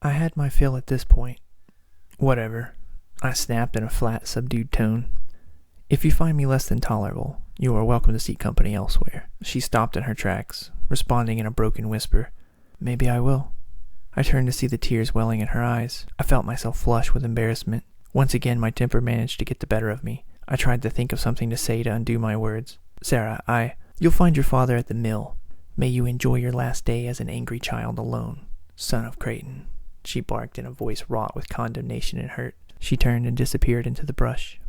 I had my fill at this point. Whatever, I snapped in a flat, subdued tone. If you find me less than tolerable, you are welcome to seek company elsewhere. She stopped in her tracks, responding in a broken whisper. Maybe I will. I turned to see the tears welling in her eyes. I felt myself flush with embarrassment. Once again, my temper managed to get the better of me. I tried to think of something to say to undo my words. Sarah, You'll find your father at the mill. May you enjoy your last day as an angry child alone. Son of Creighton, she barked in a voice wrought with condemnation and hurt. She turned and disappeared into the brush.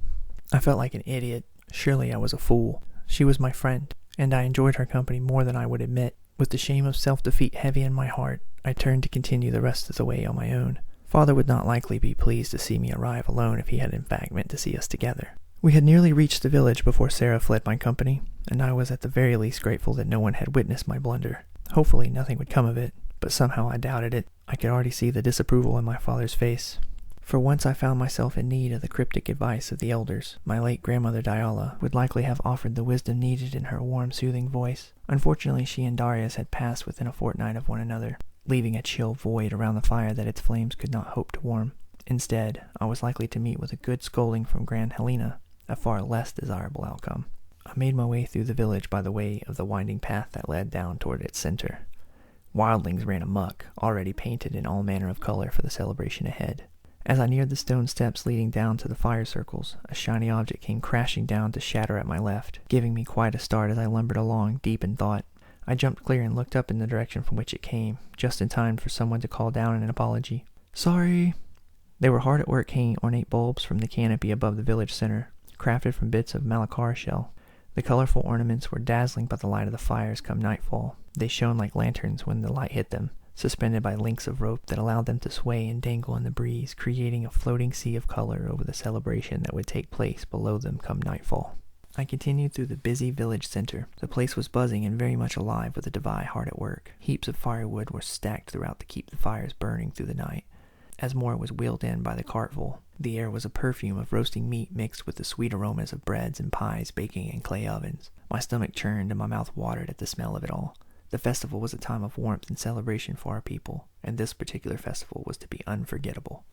I felt like an idiot. Surely I was a fool. She was my friend, and I enjoyed her company more than I would admit. With the shame of self-defeat heavy in my heart, I turned to continue the rest of the way on my own. Father would not likely be pleased to see me arrive alone if he had in fact meant to see us together. We had nearly reached the village before Sarah fled my company, and I was at the very least grateful that no one had witnessed my blunder. Hopefully nothing would come of it, but somehow I doubted it. I could already see the disapproval in my father's face. For once I found myself in need of the cryptic advice of the elders. My late grandmother Diala would likely have offered the wisdom needed in her warm, soothing voice. Unfortunately, she and Darius had passed within a fortnight of one another, leaving a chill void around the fire that its flames could not hope to warm. Instead, I was likely to meet with a good scolding from Grand Helena, a far less desirable outcome. I made my way through the village by the way of the winding path that led down toward its center. Wildlings ran amok, already painted in all manner of color for the celebration ahead. As I neared the stone steps leading down to the fire circles, a shiny object came crashing down to shatter at my left, giving me quite a start as I lumbered along, deep in thought. I jumped clear and looked up in the direction from which it came, just in time for someone to call down an apology. Sorry. They were hard at work hanging ornate bulbs from the canopy above the village center, crafted from bits of malachar shell. The colorful ornaments were dazzling by the light of the fires come nightfall. They shone like lanterns when the light hit them, suspended by links of rope that allowed them to sway and dangle in the breeze, creating a floating sea of color over the celebration that would take place below them come nightfall. I continued through the busy village center. The place was buzzing and very much alive with the Devi hard at work. Heaps of firewood were stacked throughout to keep the fires burning through the night. As more was wheeled in by the cartful, the air was a perfume of roasting meat mixed with the sweet aromas of breads and pies baking in clay ovens. My stomach churned and my mouth watered at the smell of it all. The festival was a time of warmth and celebration for our people, and this particular festival was to be unforgettable.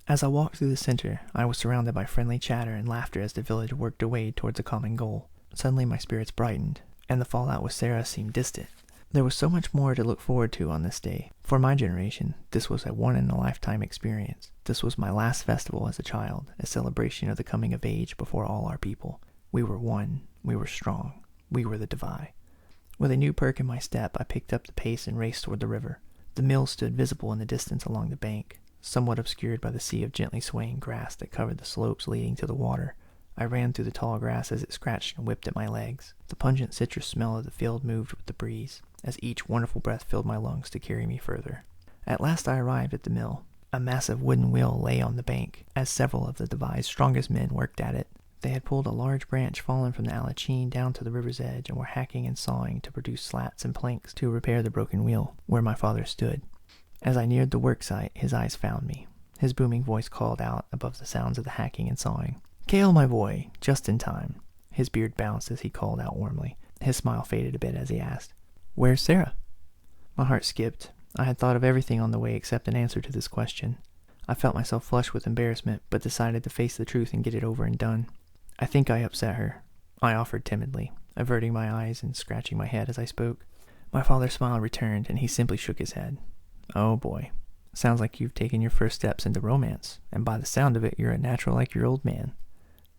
As I walked through the center, I was surrounded by friendly chatter and laughter as the village worked away towards a common goal. Suddenly my spirits brightened, and the fallout with Sarah seemed distant. There was so much more to look forward to on this day. For my generation, this was a one-in-a-lifetime experience. This was my last festival as a child, a celebration of the coming of age before all our people. We were one, we were strong, we were the Devi. With a new perk in my step, I picked up the pace and raced toward the river. The mill stood visible in the distance along the bank, somewhat obscured by the sea of gently swaying grass that covered the slopes leading to the water. I ran through the tall grass as it scratched and whipped at my legs. The pungent citrus smell of the field moved with the breeze, as each wonderful breath filled my lungs to carry me further. At last I arrived at the mill. A massive wooden wheel lay on the bank, as several of the Devi's strongest men worked at it. They had pulled a large branch fallen from the alachine down to the river's edge and were hacking and sawing to produce slats and planks to repair the broken wheel, where my father stood. As I neared the work site, his eyes found me. His booming voice called out above the sounds of the hacking and sawing. "Kael, my boy, just in time." His beard bounced as he called out warmly. His smile faded a bit as he asked, "Where's Sarah?" My heart skipped. I had thought of everything on the way except an answer to this question. I felt myself flush with embarrassment, but decided to face the truth and get it over and done. "I think I upset her," I offered timidly, averting my eyes and scratching my head as I spoke. My father's smile returned, and he simply shook his head. "Oh boy, sounds like you've taken your first steps into romance, and by the sound of it, you're a natural like your old man."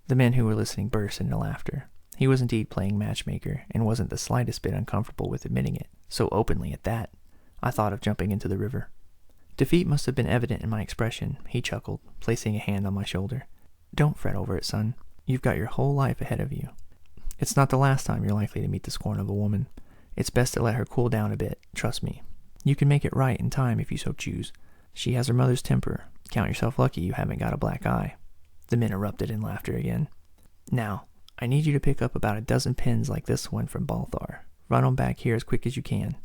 The men who were listening burst into laughter. He was indeed playing matchmaker, and wasn't the slightest bit uncomfortable with admitting it, so openly at that. I thought of jumping into the river. Defeat must have been evident in my expression. He chuckled, placing a hand on my shoulder. "Don't fret over it, son. You've got your whole life ahead of you. It's not the last time you're likely to meet the scorn of a woman. It's best to let her cool down a bit, trust me. You can make it right in time if you so choose. She has her mother's temper. Count yourself lucky you haven't got a black eye." The men erupted in laughter again. "Now, I need you to pick up about a dozen pins like this one from Balthar. Run on back here as quick as you can,"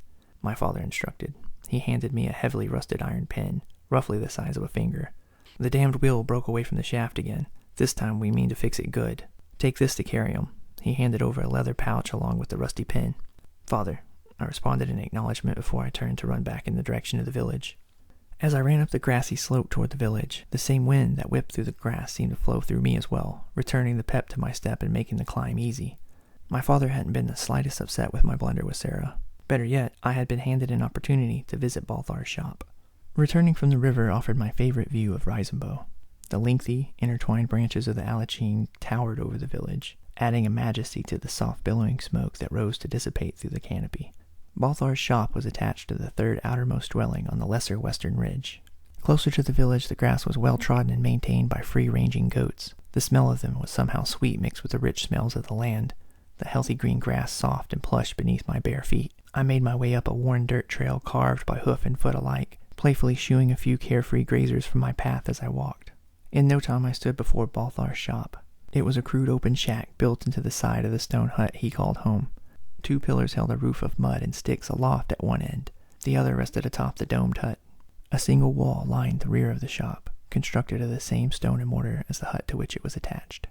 my father instructed. He handed me a heavily rusted iron pin, roughly the size of a finger. "The damned wheel broke away from the shaft again. This time we mean to fix it good. Take this to carry 'em." He handed over a leather pouch along with the rusty pin. "Father," I responded in acknowledgement before I turned to run back in the direction of the village. As I ran up the grassy slope toward the village, the same wind that whipped through the grass seemed to flow through me as well, returning the pep to my step and making the climb easy. My father hadn't been the slightest upset with my blunder with Sarah. Better yet, I had been handed an opportunity to visit Balthar's shop. Returning from the river offered my favorite view of Reisenbow. The lengthy, intertwined branches of the Alachine towered over the village, adding a majesty to the soft billowing smoke that rose to dissipate through the canopy. Balthar's shop was attached to the third outermost dwelling on the lesser western ridge. Closer to the village, the grass was well trodden and maintained by free-ranging goats. The smell of them was somehow sweet mixed with the rich smells of the land, the healthy green grass soft and plush beneath my bare feet. I made my way up a worn dirt trail carved by hoof and foot alike, playfully shooing a few carefree grazers from my path as I walked. In no time I stood before Balthar's shop. It was a crude open shack built into the side of the stone hut he called home. 2 pillars held a roof of mud and sticks aloft at one end. The other rested atop the domed hut. A single wall lined the rear of the shop, constructed of the same stone and mortar as the hut to which it was attached.